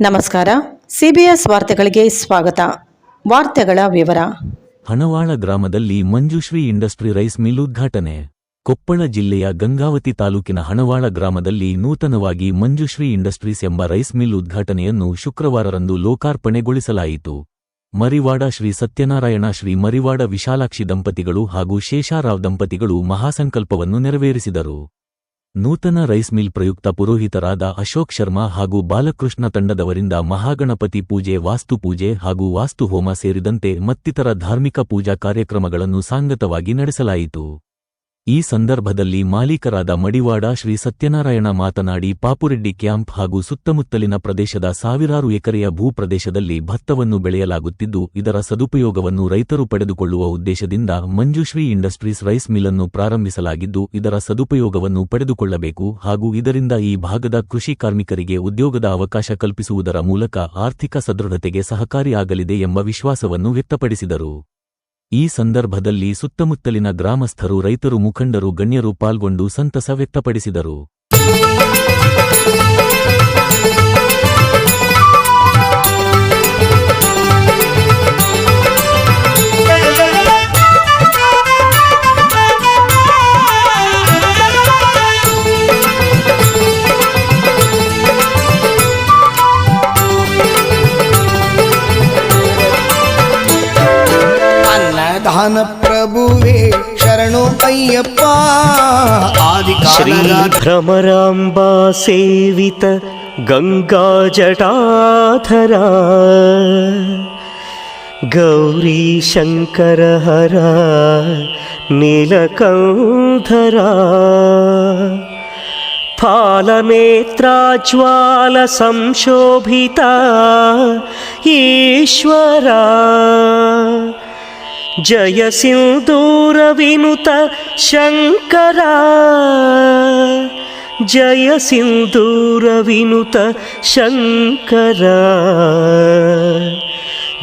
ನಮಸ್ಕಾರ. ಸಿಬಿಎಸ್ ವಾರ್ತೆಗಳಿಗೆ ಸ್ವಾಗತ. ವಾರ್ತೆಗಳ ವಿವರ. ಹಣವಾಳ ಗ್ರಾಮದಲ್ಲಿ ಮಂಜುಶ್ರೀ ಇಂಡಸ್ಟ್ರಿ ರೈಸ್ ಮಿಲ್ ಉದ್ಘಾಟನೆ. ಕೊಪ್ಪಳ ಜಿಲ್ಲೆಯ ಗಂಗಾವತಿ ತಾಲೂಕಿನ ಹಣವಾಳ ಗ್ರಾಮದಲ್ಲಿ ನೂತನವಾಗಿ ಮಂಜುಶ್ರೀ ಇಂಡಸ್ಟ್ರೀಸ್ ಎಂಬ ರೈಸ್ ಮಿಲ್ ಉದ್ಘಾಟನೆಯನ್ನು ಶುಕ್ರವಾರರಂದು ಲೋಕಾರ್ಪಣೆಗೊಳಿಸಲಾಯಿತು. ಮರಿವಾಡ ಶ್ರೀ ಸತ್ಯನಾರಾಯಣ ಶ್ರೀ ಮರಿವಾಡ ವಿಶಾಲಾಕ್ಷಿ ದಂಪತಿಗಳು ಹಾಗೂ ಶೇಷಾರಾವ್ ದಂಪತಿಗಳು ಮಹಾಸಂಕಲ್ಪವನ್ನು ನೆರವೇರಿಸಿದರು. ನೂತನ ರೈಸ್ ಮಿಲ್ ಪ್ರಯುಕ್ತ ಪುರೋಹಿತರಾದ ಅಶೋಕ್ ಶರ್ಮಾ ಹಾಗೂ ಬಾಲಕೃಷ್ಣ ತಂಡದವರಿಂದ ಮಹಾಗಣಪತಿ ಪೂಜೆ, ವಾಸ್ತುಪೂಜೆ ಹಾಗೂ ವಾಸ್ತುಹೋಮ ಸೇರಿದಂತೆ ಮತ್ತಿತರ ಧಾರ್ಮಿಕ ಪೂಜಾ ಕಾರ್ಯಕ್ರಮಗಳನ್ನು ಸಾಂಗತವಾಗಿ ನಡೆಸಲಾಯಿತು. ಈ ಸಂದರ್ಭದಲ್ಲಿ ಮಾಲೀಕರಾದ ಮಡಿವಾಡ ಶ್ರೀ ಸತ್ಯನಾರಾಯಣ ಮಾತನಾಡಿ, ಪಾಪುರೆಡ್ಡಿ ಕ್ಯಾಂಪ್ ಹಾಗೂ ಸುತ್ತಮುತ್ತಲಿನ ಪ್ರದೇಶದ ಸಾವಿರಾರು ಎಕರೆಯ ಭೂ ಪ್ರದೇಶದಲ್ಲಿ ಭತ್ತವನ್ನು ಬೆಳೆಯಲಾಗುತ್ತಿದ್ದು, ಇದರ ಸದುಪಯೋಗವನ್ನು ರೈತರು ಪಡೆದುಕೊಳ್ಳುವ ಉದ್ದೇಶದಿಂದ ಮಂಜುಶ್ರೀ ಇಂಡಸ್ಟ್ರೀಸ್ ರೈಸ್ ಮಿಲ್ ಅನ್ನು ಪ್ರಾರಂಭಿಸಲಾಗಿದ್ದು, ಇದರ ಸದುಪಯೋಗವನ್ನು ಪಡೆದುಕೊಳ್ಳಬೇಕು ಹಾಗೂ ಇದರಿಂದ ಈ ಭಾಗದ ಕೃಷಿ ಕಾರ್ಮಿಕರಿಗೆ ಉದ್ಯೋಗದ ಅವಕಾಶ ಕಲ್ಪಿಸುವುದರ ಮೂಲಕ ಆರ್ಥಿಕ ಸದೃಢತೆಗೆ ಸಹಕಾರಿಯಾಗಲಿದೆ ಎಂಬ ವಿಶ್ವಾಸವನ್ನು ವ್ಯಕ್ತಪಡಿಸಿದರು. ಈ ಸಂದರ್ಭದಲ್ಲಿ ಸುತ್ತಮುತ್ತಲಿನ ಗ್ರಾಮಸ್ಥರು, ರೈತರು, ಮುಖಂಡರು, ಗಣ್ಯರು ಪಾಲ್ಗೊಂಡು ಸಂತಸ ವ್ಯಕ್ತಪಡಿಸಿದರು. ದಾನ ಪ್ರಭುವೇ ಶರಣು ಅಯ್ಯಪ್ಪ. ಶ್ರೀ ಭ್ರಮರಾಂಬಾ ಸೇವಿತ ಗಂಗಾ ಜಟಾಧರ ಗೌರಿ ಶಂಕರ ಹರ ನೀಲಕಂಧರ ಫಾಲನೇತ್ರಾಜ್ವಾಲ ಸಂಶೋಭಿತ ಈಶ್ವರ ಜಯ ಸಿಂಧೂರ ವಿನುತ ಶಂಕರ, ಜಯ ಸಿಂಧೂರ ವಿನುತ ಶಂಕರ,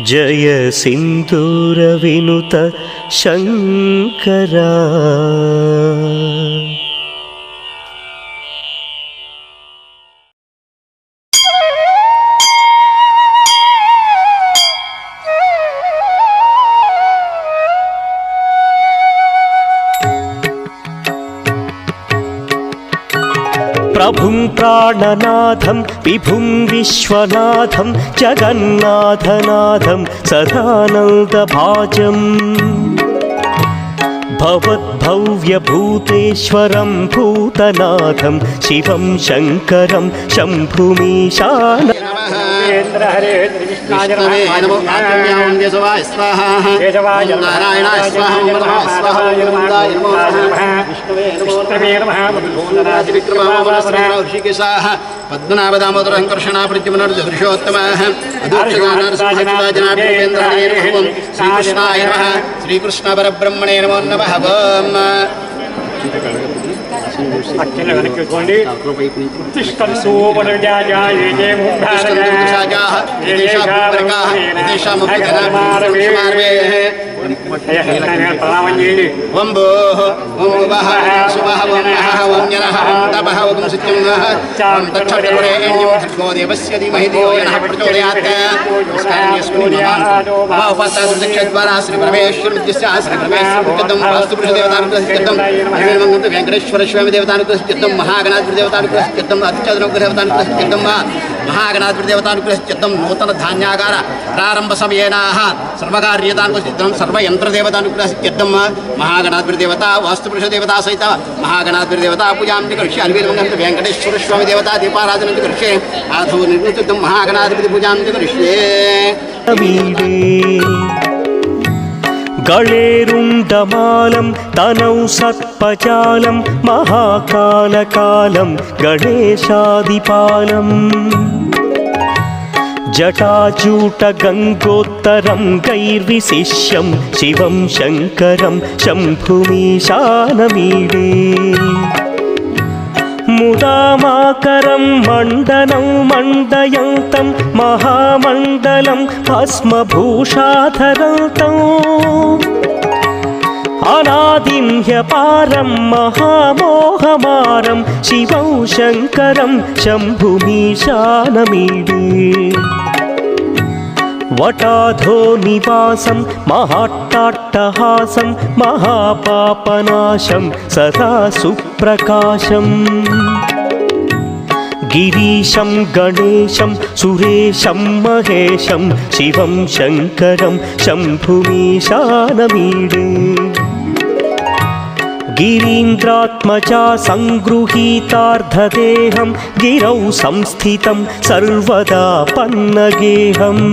ಜಯ ಸಿಂಧೂರ ವಿನುತ ಶಂಕರ. प्रभुं प्राणनाथं विभुं विश्वनाथं जगन्नाथनाथं सदानन्दभाजम् भवद्भव्यभूतेश्वरं भूतनाथं शिवं शङ्करं शम्भुमीशान. विष्णवे नमो आत्म्यावन्द्य स्वाहा स्वाहा नारायणाय स्वाहा स्वाहा गोविन्दाय नमो विष्णवे नमः विक्रमावरस्रः ऋषिकेशः पद्मनाभदामोदरः कर्षणा प्रद्युम्नर्दृशोत्तमः अदूक्षगानरसजनाभूपेन्द्राय नमः श्रीकृष्णाय नमः श्रीकृष्णपरब्रह्मणे नमो नमः. वेंकटेश्वर स्वामी देवतानुग्रहसिद्धं महागणाधिपति देवतानुग्रहसिद्धं अत्युच्चदेवतानुग्रहसिद्धं महागणाधिपति देवतानुग्रहसिद्धं नूतन धान्यागार प्रारंभ समयेनाः सर्वकार्यतानुग्रहसिद्धं सर्वयंत्रदेवतानुग्रहसिद्धं महागणाधिपति देवता वास्तुपुरुष देवता सहित महागणाधिपति देवता पूजां करिष्ये. अन्वेषणं वेंकटेश्वर स्वामी देवता दीपाराधनं करिष्ये. आधो निर्वृत्तं महागणाधिपति पूजां करिष्ये. गणेरुण्डमालं तनौ सर्पजालं महाकालकालं गणेशादिपालम् जटाजूटगङ्गोत्तरं गैर्विशिष्यं शिवं शङ्करं शम्भुमीशानमीडे. मुदामाकरं मण्डनं मण्डयन्तं महामण्डलं भस्मभूषाधरन्तम् अनादिं ह्यपारं महामोहमारं शिवं शङ्करं शम्भुमीशानमीडे वटाधो निवासं महाट्टाट्टहासं महापापनाशं सदा सुप्रकाशम् गिरीशं गणेशं सुरेशं महेशं शिवं शङ्करं शम्भुमीशानमीडे गिरीन्द्रात्मजा सङ्गृहीतार्धदेहं गिरौ संस्थितं सर्वदा पन्नगेहम्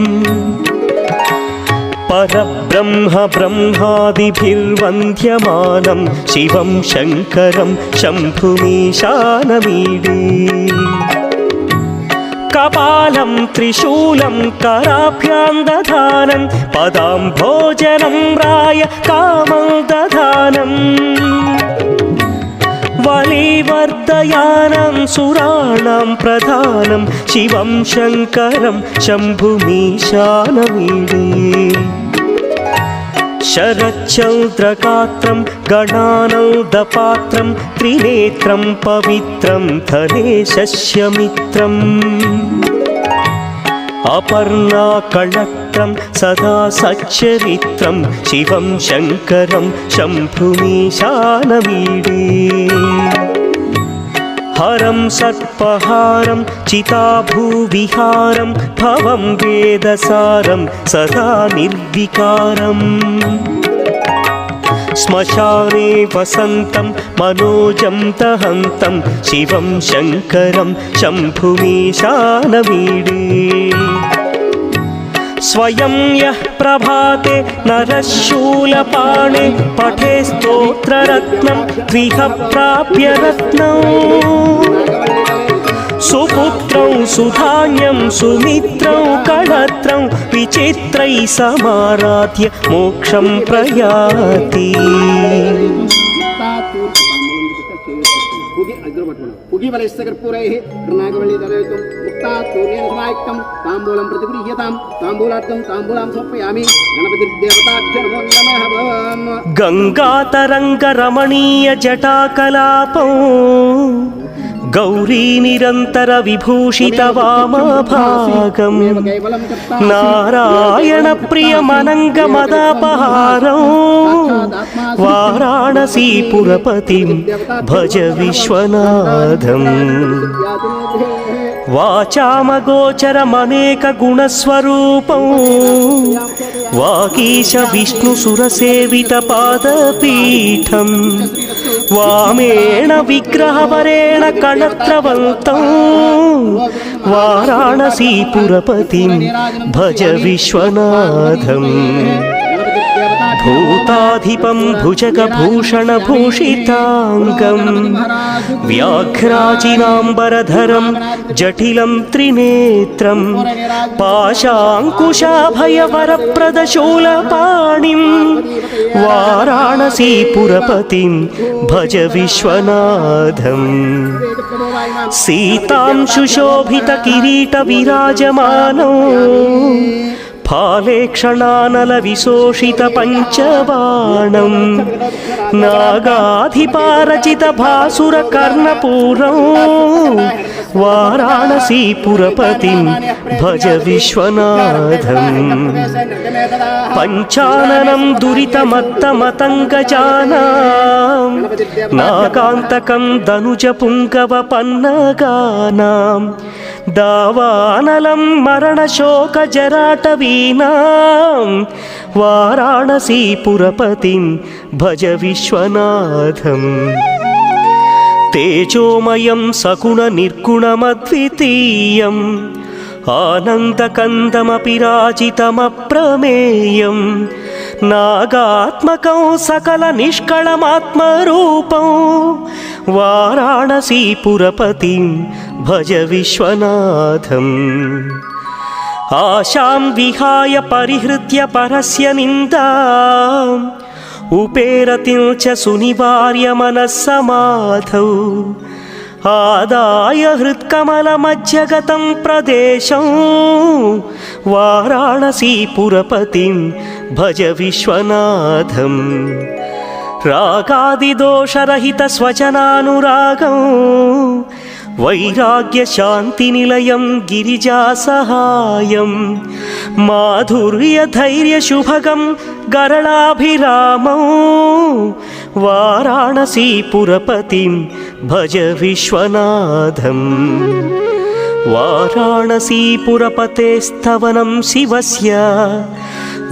परब्रह्म ब्रह्मादिभिर्वन्द्यमानं शिवं शङ्करं शम्भुमीशानमीडे कपालं त्रिशूलं कराभ्यां दधानं पदाम्भोजनं राय कामं दधानम् वलिवर्धयानं सुराणां प्रधानं शिवं शङ्करं शम्भुमीशानमीडे शरच्चन्द्रगात्रं गणानन्दपात्रं त्रिनेत्रं पवित्रं धनेशस्य मित्रम् अपर्णाकळत्रं सदा सच्चरित्रं शिवं शङ्करं शम्भुमीशानमीडे हरं सर्पहारं चिताभूविहारं भवं वेदसारं सदा निर्विकारम् श्मशाने वसन्तं मनोजं दहन्तं शिवं शङ्करं शम्भुमीशानमीडे स्वयं यः प्रभाते नरः शूलपाणे पठे स्तोत्ररत्नं त्रिह प्राप्य रत्नम् सुपुत्रं सुधान्यं सुमित्रं कळत्रं विचित्रैः समाराध्य मोक्षं प्रयाति पुगिबलैस्तकर्पूरैः नागवल्लीदलयुक्तं मुक्तात्पूर्णेन समायुक्तं ताम्बूलं प्रतिगृह्यतां ताम्बूलार्थं ताम्बूलां समर्पयामि गणपतिर्देवताभ्यो नमो नमः। गङ्गातरङ्गरमणीय जटाकलापौ गौरी निरन्तर विभूषित वामभागं नारायण प्रियमनङ्गमदापहारौ वाराणसीपुरपतिं भज विश्वनाथम् वाचामगोचरमनेकगुणस्वरूपं वागीश विष्णुसुरसेवितपादपीठं वामेण विग्रहवरेण कणत्रवन्तं वाराणसीपुरपतिं भज विश्वनाथम् भूताधिपं भुजगभूषणभूषिताङ्गं व्याघ्राजिनाम्बरधरं जटिलं त्रिनेत्रं पाशाङ्कुशाभयवरप्रदशूलपाणिं वाराणसीपुरपतिं भज विश्वनाथम् सीतां सुशोभितकिरीटविराजमानौ फाले क्षणानलविशोषितपञ्चबाणं नागाधिपारचितभासुरकर्णपूरं वाराणसीपुरपतिं भज विश्वनाथम् पञ्चाननं दुरितमत्तमतङ्गजानां नागान्तकं दनुजपुङ्गवपन्नगानां दावानलं मरणशोकजराटवीनां वाराणसीपुरपतिं भज विश्वनाथम् तेजोमयं सगुणनिर्गुणमद्वितीयम् आनन्दकन्दमपि राजितमप्रमेयं नागात्मकं सकलनिष्कळमात्मरूपं वाराणसीपुरपतिं भज विश्वनाथम् आशां विहाय परिहृत्य परस्य निन्दाम् उपेरतिं च सुनिवार्य मनस्समाधौ आदाय हृत्कमलमध्यगतं प्रदेशं वाराणसीपुरपतिं भज विश्वनाथम् రాగాదిదోషరహిత స్వజనానురాగం వైరాగ్యశాంతినిలయం గిరిజాసహాయం మాధుర్యధైర్యశుభగం గరళాభిరామం వారాణసీపురపతిం భజ విశ్వనాథం వారాణసీపురపతేస్తవనం శివస్య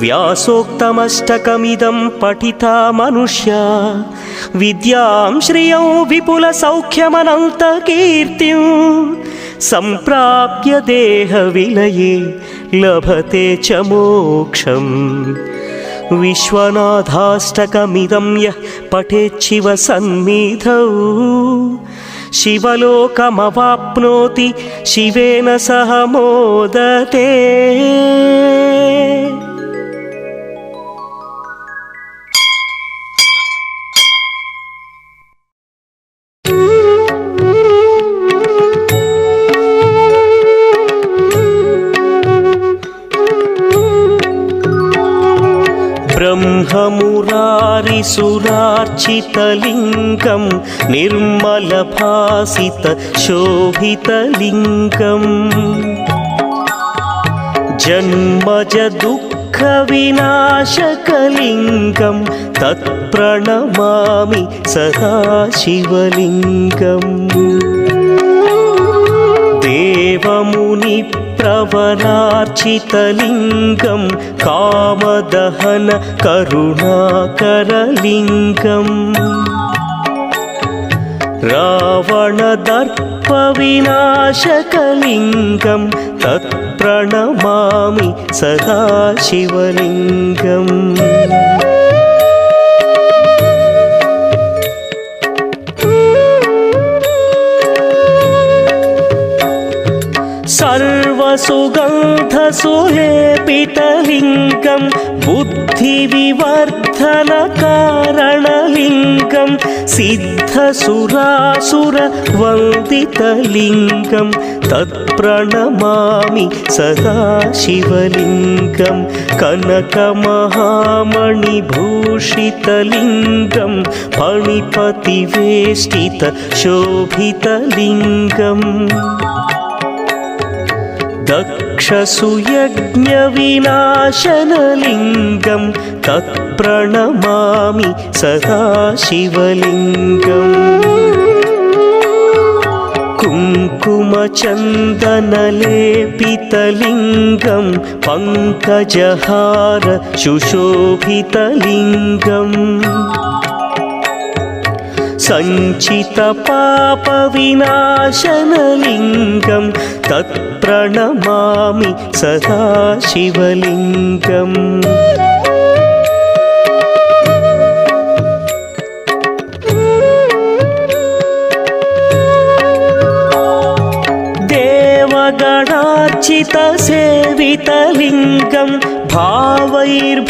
వ్యాసోక్తమష్టకమిదం పఠితా మనుష్యా విద్యాం శ్రియం విపుల సౌఖ్యమనంతకీర్తిం సంప్రాప్య దేహ విలయే లభతే చ మోక్షం విశ్వనాథాష్టకమిదం యః పఠేచ్చివ సన్నిధౌ శివలోకమవాప్నోతి శివేన సహ మోదతే. ब्रह्ममुरारिसुरार्चितलिङ्गं निर्मलभासितशोभितलिङ्गं जन्मजदुःखविनाशकलिङ्गं तत्प्रणमामि सदा शिवलिङ्गम् देवमुनिप्रवरार्चितलिङ्गं कामदहन करुणाकरलिङ्गं रावणदर्पविनाशकलिङ्गं तत्प्रणमामि सदा शिवलिङ्गम् सर्वसुगन्धसुलेपितलिङ्गं बुद्धिविवर्धनकारणलिङ्गं सिद्धसुरासुरवन्दितलिङ्गं तत्प्रणमामि सदा शिवलिङ्गं कनकमहामणिभूषितलिङ्गं फणिपतिवेष्टितशोभितलिङ्गम् दक्षसुयज्ञविनाशनलिङ्गं तत्प्रणमामि सदा शिवलिङ्गम् कुङ्कुमचन्दनलेपितलिङ्गं पङ्कजहार सुशोभितलिङ्गम् सञ्चितपापविनाशनलिङ्गं तत्प्रणमामि सदा शिवलिङ्गम् देवगणार्चितसेवितलिङ्गं भावैर्भक्तिभिरेव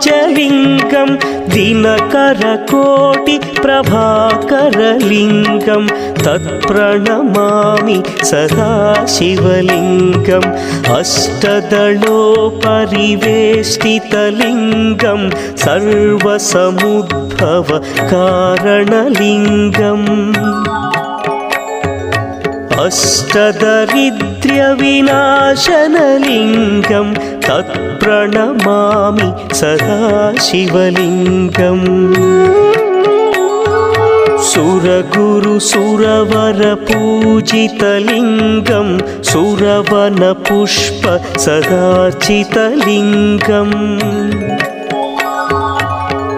च लिङ्गं दिनकरकोटिप्रभाकरलिङ्गं तत्प्रणमामि सदा शिवलिङ्गम् अष्टदलोपरिवेष्टितलिङ्गं सर्वसमुद्भवकारणलिङ्गम् अष्टदरिद्र्यविनाशनलिङ्गं तत्प्रणमामि सदा शिवलिङ्गम् सुरगुरुसुरवरपूजितलिङ्गं सुरवनपुष्प सदार्चितलिङ्गम्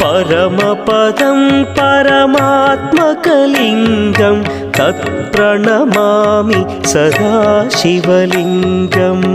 परमपदं परमात्मकलिङ्गं तत्प्रणमामि सदा शिवलिङ्गम्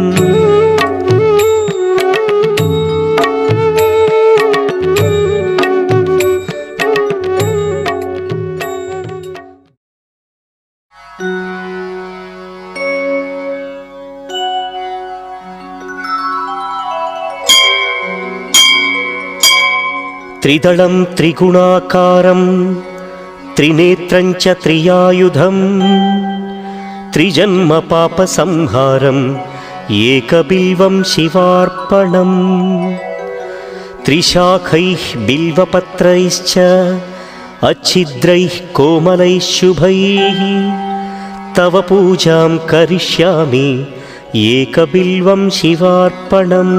त्रिदलं त्रिगुणाकारं त्रिनेत्रं च त्रियायुधं त्रिजन्मपापसंहारं एकबिल्वं शिवार्पणं त्रिशाखैः बिल्वपत्रैश्च अच्छिद्रैः कोमलैः शुभैः तव पूजां करिष्यामि एकबिल्वं शिवार्पणम्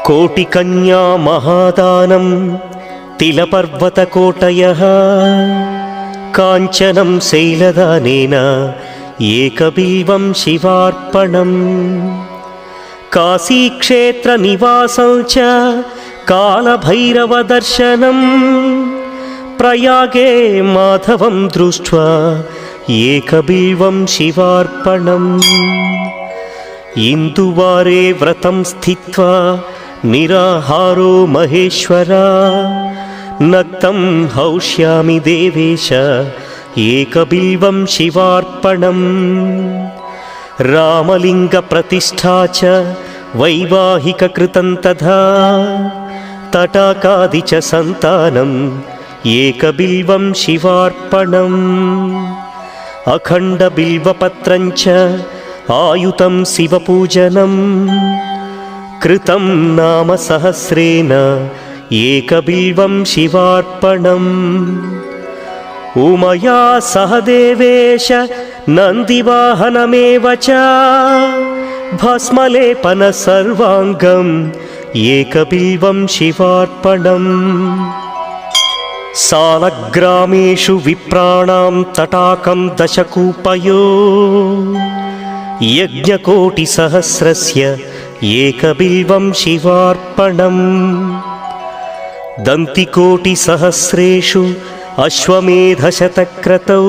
कोटिकन्या महादानं तिलपर्वतकोटयः काञ्चनं शैलदानेन एकबिल्वं शिवार्पणम् काशीक्षेत्रनिवासं च कालभैरवदर्शनम् प्रयागे माधवं दृष्ट्वा एकबिल्वं शिवार्पणम् इन्दुवारे व्रतं स्थित्वा निराहारो महेश्वरा नक्तं हौष्यामि देवेश एकबिल्वं शिवार्पणम् रामलिङ्गप्रतिष्ठा च वैवाहिककृतं तथा तटाकादि च सन्तानम् एकबिल्वं शिवार्पणम् अखण्डबिल्वपत्रं च आयुतं शिवपूजनं कृतं नाम सहस्रेण एकबिल्वं शिवार्पणम् उमया सह देवेश नन्दिवाहनमेव च भस्मलेपन सर्वाङ्गम् एकबिल्वं शिवार्पणम् सालग्रामेषु विप्राणां तटाकं दशकूपयो यज्ञकोटिसहस्रस्य एकबिल्वं शिवार्पणम् दन्तिकोटिसहस्रेषु अश्वमेधशतक्रतौ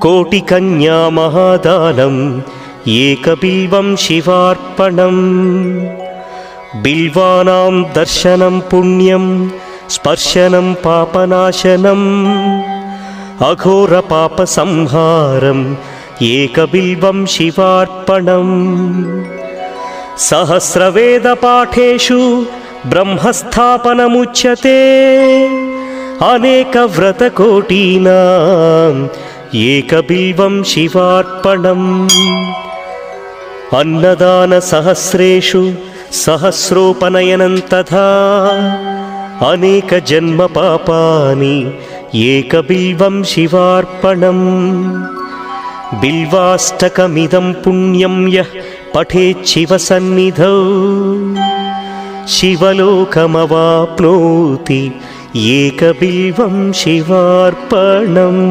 कोटिकन्या महादानम् एकबिल्वं शिवार्पणम् बिल्वानां दर्शनं पुण्यं स्पर्शनं पापनाशनम् अघोरपापसंहारम् एकबिल्वं शिवार्पणम् सहस्रवेदपाठेषु ब्रह्मस्थापनमुच्यते अनेकव्रतकोटीनाम् एकबिल्वं शिवार्पणम् अन्नदानसहस्रेषु सहस्रोपनयनं तथा अनेकजन्मपापानि एकबिल्वं शिवार्पणम् बिल्वाष्टकमिदं पुण्यं यः पठेच्छिवसन्निधौ शिवलोकमवाप्नोति एकबिल्वं शिवार्पणम्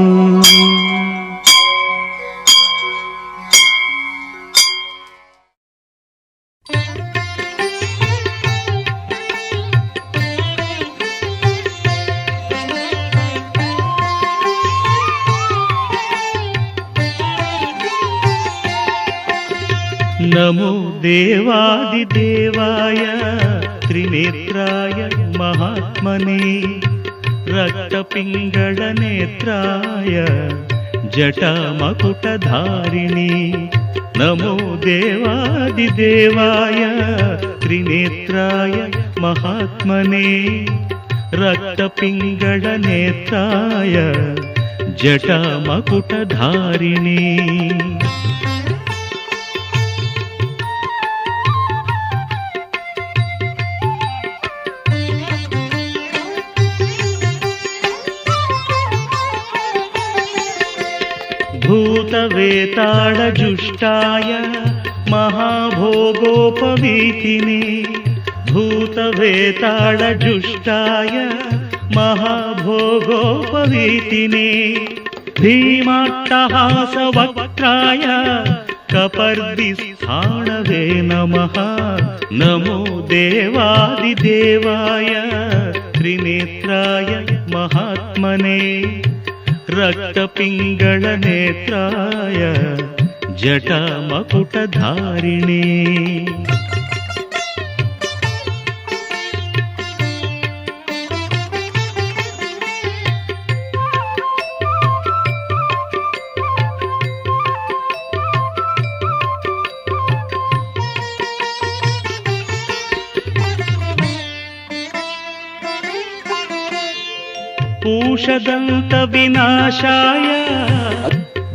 नमो देवादिदेवाय त्रिनेत्राय महात्मने रक्तपिङ्गळनेत्राय जटामकुटधारिणे नमो देवादिदेवाय त्रिनेत्राय महात्मने रक्तपिङ्गळनेत्राय जटामकुटधारिणे भूतवेताळजुष्टाय महाभोगोपवीतिने भूतवेताळजुष्टाय महाभोगोपवीतिने भीमाट्टहासवक्त्राय कपर्दिस्थाणवे नमः नमो देवादिदेवाय त्रिनेत्राय महात्मने रक्तपिङ्गळनेत्राय जटामकुटधारिणे पूषदन्तविनाशाय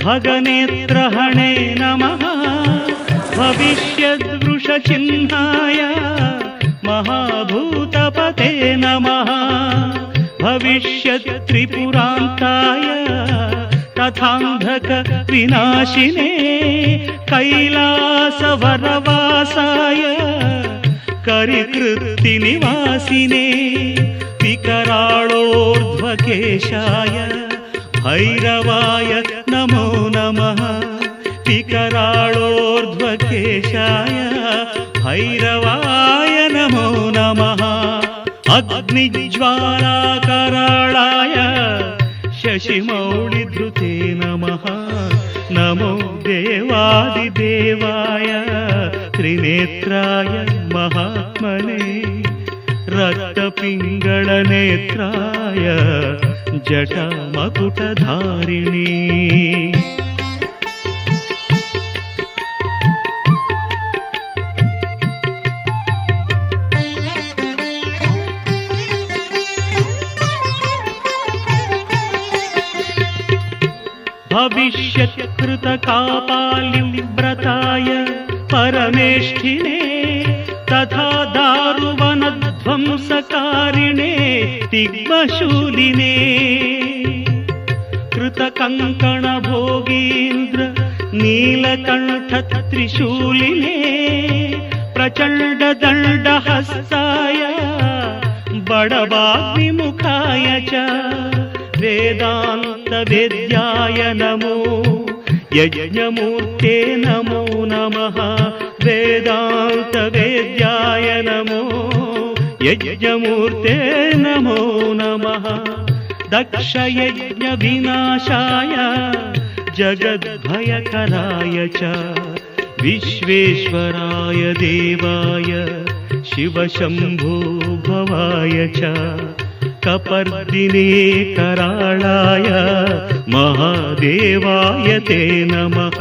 भगनेत्रहणे नमः भविष्यद्वृषचिह्नाय महाभूतपते नमः भविष्यत्त्रिपुरान्ताय तथान्धक विनाशिने कैलासवरवासाय करिकृत्तिनिवासिने विकराळोर्ध्वकेशाय भैरवाय नमो नमः विकराळोर्ध्वकेशाय भैरवाय नमो नमः अग्निज्वालाकराळाय शशिमौळिधृते नमः नमो देवादिदेवाय त्रिनेत्राय महात्मने रक्तपिङ्गळनेत्राय जटामकुटधारिणे भविष्यत्कृतकापालिव्रताय परमेष्ठिने तथा दारुवनध्वंसकारिणे तिग्मशूलिने कृतकङ्कणभोगीन्द्र नीलकण्ठत्रिशूलिने प्रचण्डदण्डहस्ताय बडवाग्निमुखाय च वेदान्तवेद्याय नमो यज्ञमूर्ते नमो नमः वेदान्तवेद्याय नमो यज्ञमूर्ते नमो नमः दक्षयज्ञविनाशाय जगद्भयकराय च विश्वेश्वराय देवाय शिवशम्भो भवाय च कपर्दिने कराळाय महादेवाय ते नमः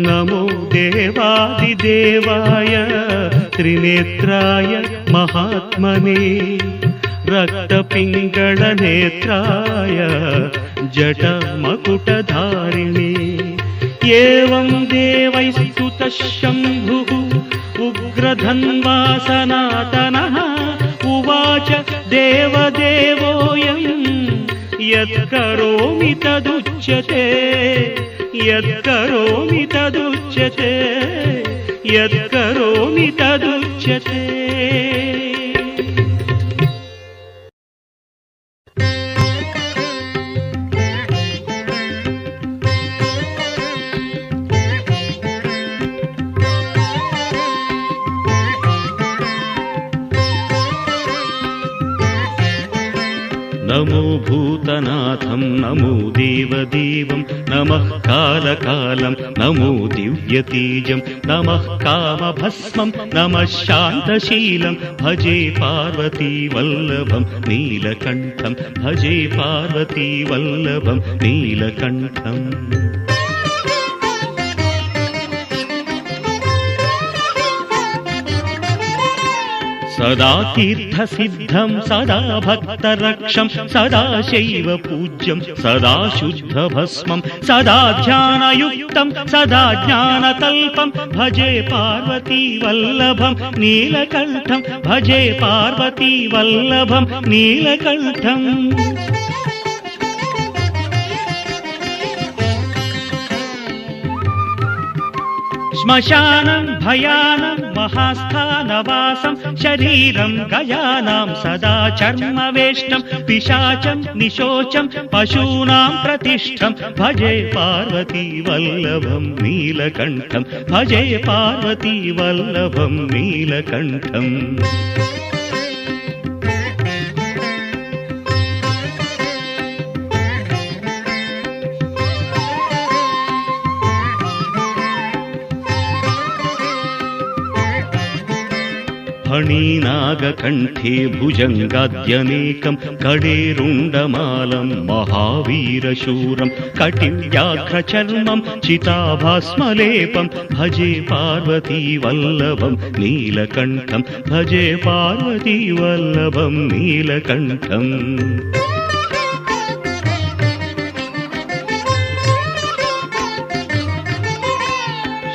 नमो देवादिदेवाय त्रिनेत्राय महात्मने रक्तपिङ्गळनेत्राय जटमकुटधारिणे एवं देवैस्तुतः शम्भुः उग्रधन्वा सनातनः उवाच देवदेवोऽयं यत्करोमि तदुच्यते यत्करोमि तदुच्यते यत्करोमि तदुच्यते नमो भूतनाथं नमो देवदेवं नमः कालकालं नमो दिव्यतेजं नमः कामभस्मं नमः शान्तशीलं भजे पार्वतीवल्लभं नीलकण्ठं भजे पार्वतीवल्लभं नीलकण्ठम् सदा तीर्थसिद्धं सदा भक्तरक्षं सदा शैव पूज्यं सदा शुद्धभस्मं सदा ध्यानयुक्तं सदा ज्ञानकल्पं भजे पार्वतीवल्लभं नीलकण्ठं भजे पार्वतीवल्लभं नीलकण्ठम् श्मशानं भयानं महास्थानवासं शरीरं गयानां सदा चर्मवेष्टं पिशाचं निशोचं पशूनां प्रतिष्ठं भजे पार्वतीवल्लभं नीलकण्ठं भजे पार्वतीवल्लभं नीलकण्ठम् फणीनागकण्ठे भुजङ्गाद्यनेकं कडेरुण्डमालं महावीरशूरं कटिव्याघ्रचर्मं चिताभास्मलेपं भजे पार्वतीवल्लभं नीलकण्ठं भजे पार्वतीवल्लभं नीलकण्ठम्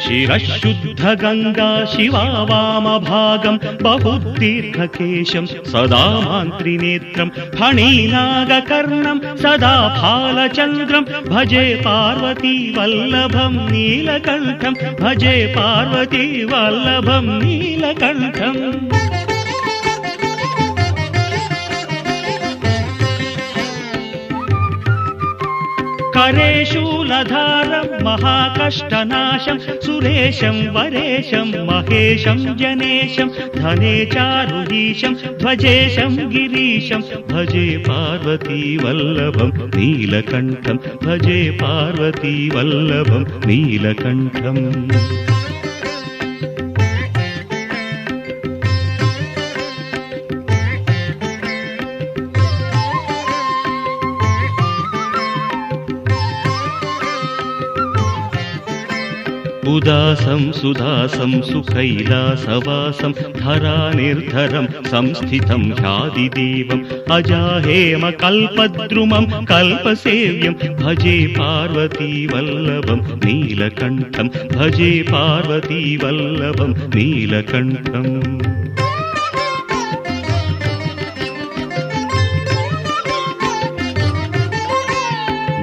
शिरःशुद्धगङ्गा शिवा वामभागं बहुतीर्थकेशं सदा मान्त्रिनेत्रं फणीनागकर्णं सदा फालचन्द्रं भजे पार्वती वल्लभं नीलकण्ठं भजे पार्वती वल्लभं नीलकण्ठम् करेशूलधारं महाकष्टनाशं सुरेशं वरेशं महेशं जनेशं धने चारुहीशं ध्वजेशं गिरीशं भजे पार्वती वल्लभं नीलकण्ठं भजे पार्वती वल्लभं नीलकण्ठम् उदासं सुदासं सुकैलासवासं धरानिर्धरं संस्थितं ह्यादिदेवम् अजाहेमकल्पद्रुमं कल्पसेव्यं भजे पार्वती वल्लभं नीलकण्ठं भजे पार्वती वल्लभं नीलकण्ठम्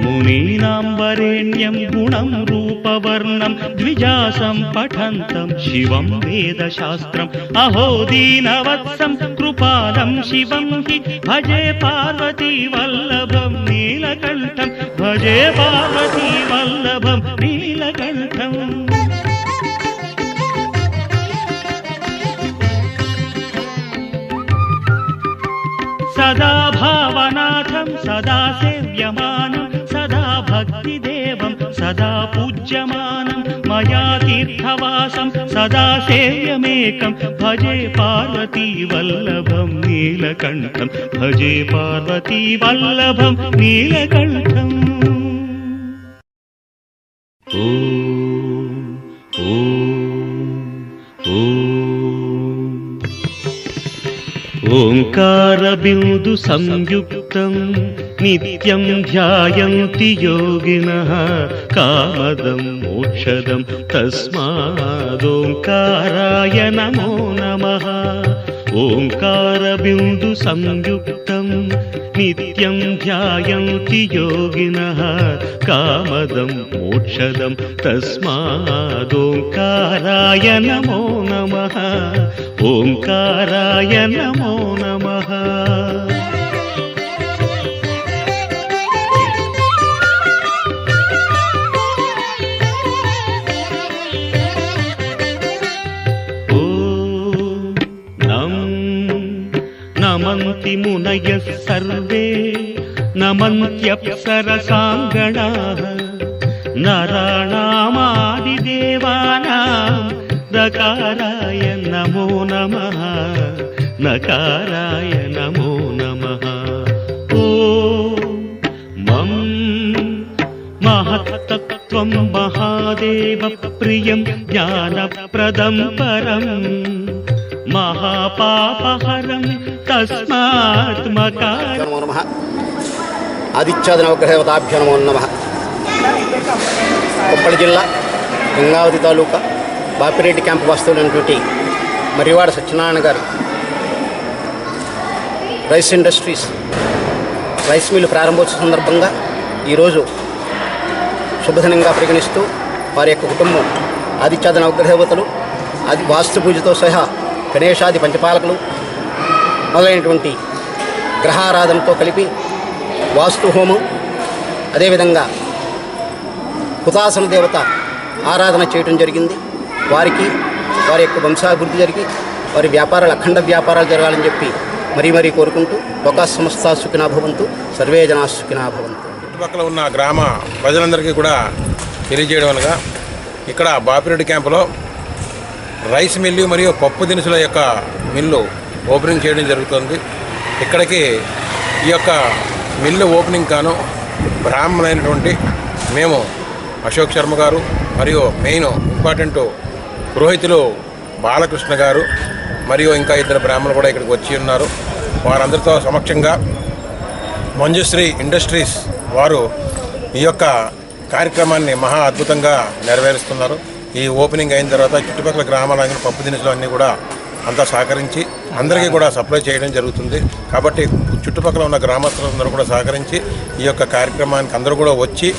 मुनीनां वरेण्यं गुणं रूपवर्णं द्विजासं पठन्तं शिवं वेदशास्त्रम् अहो दीनवत्सं कृपालं शिवं हि भजे पार्वती वल्लभं नीलकण्ठं भजे पार्वती वल्लभं नीलकण्ठम् सदा भावनाथं सदा सेव्यमानं सदा भक्तिदेवं सदा पूज्यमानं मया तीर्थवासं सदा सेव्यमेकं भजे पार्वती वल्लभं नीलकण्ठं भजे पार्वती वल्लभं नीलकण्ठम् ॐ ॐ ॐ ओंकारबिंदु संयुक्तं नित्यं ध्यायन्ति योगिनः कामदं मोक्षदं तस्मादोंकाराय नमो नमः ओंकारबिंदु संयुक्तं नित्यं ध्यायन्ति योगिनः कामदं मोक्षदं तस्मादोंकाराय नमो नमः ओंकाराय नमो नमः नमन्ति मुनयः सर्वे नमन्त्यप्सरसाङ्गणाः नराणामादिदेवानां नकाराय नमो नमः नकाराय नमो नमः ॐ मं महत्तत्त्वं महादेवप्रियं ज्ञानप्रदं परम् महापापहरं तस्मात् मकार नमो नमः आदित्यादि नवग्रहदेवताभ्यो नमो नमः కొప్పల్ జిల్లా గంగావతి తాలూకా బాపిరెడ్డి క్యాంపు వాస్తవులైనటువంటి మర్రివాడ సత్యనారాయణ గారు రైస్ ఇండస్ట్రీస్ రైస్ మిల్ ప్రారంభోత్సవ సందర్భంగా ఈరోజు శుభదినంగా పరిగణిస్తూ వారి యొక్క కుటుంబం ఆదిత్యాది నవగ్రహదేవతలు ఆది వాస్తు పూజతో సహా గణేశాది పంచపాలకులు మొదలైనటువంటి గ్రహారాధనతో కలిపి వాస్తు హోమం అదేవిధంగా హుతాసన దేవత ఆరాధన చేయడం జరిగింది. వారికి వారి యొక్క వంశాభివృద్ధి జరిగి వారి వ్యాపారాలు అఖండ వ్యాపారాలు జరగాలని చెప్పి మరీ కోరుకుంటూ లోకా సమస్త సుఖినో భవంతు సర్వే జనా సుఖినో భవంతు. చుట్టుపక్కల ఉన్న గ్రామ ప్రజలందరికీ కూడా తెలియజేయడం అనగా ఇక్కడ బాపిరెడ్డి క్యాంపులో రైస్ మిల్లు మరియు పప్పు దినుసుల యొక్క మిల్లు ఓపెనింగ్ చేయడం జరుగుతుంది. ఇక్కడికి ఈ యొక్క మిల్లు ఓపెనింగ్ కాను బ్రాహ్మణైనటువంటి మేము అశోక్ శర్మ గారు మరియు మెయిన్ ఇంపార్టెంట్ పురోహితులు బాలకృష్ణ గారు మరియు ఇంకా ఇద్దరు బ్రాహ్మణులు కూడా ఇక్కడికి వచ్చి ఉన్నారు. వారందరితో సమక్షంగా మంజుశ్రీ ఇండస్ట్రీస్ వారు ఈ యొక్క కార్యక్రమాన్ని మహా అద్భుతంగా నెరవేరుస్తున్నారు. ఈ ఓపెనింగ్ అయిన తర్వాత చుట్టుపక్కల గ్రామాల పప్పు దినుసులు అన్నీ కూడా అంతా సహకరించి అందరికీ కూడా సప్లై చేయడం జరుగుతుంది. కాబట్టి చుట్టుపక్కల ఉన్న గ్రామస్తులందరూ కూడా సహకరించి ఈ యొక్క కార్యక్రమానికి అందరూ కూడా వచ్చి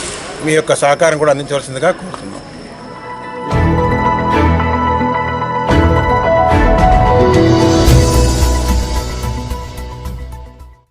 మీ యొక్క సహకారం కూడా అందించవలసిందిగా కోరుతున్నాం.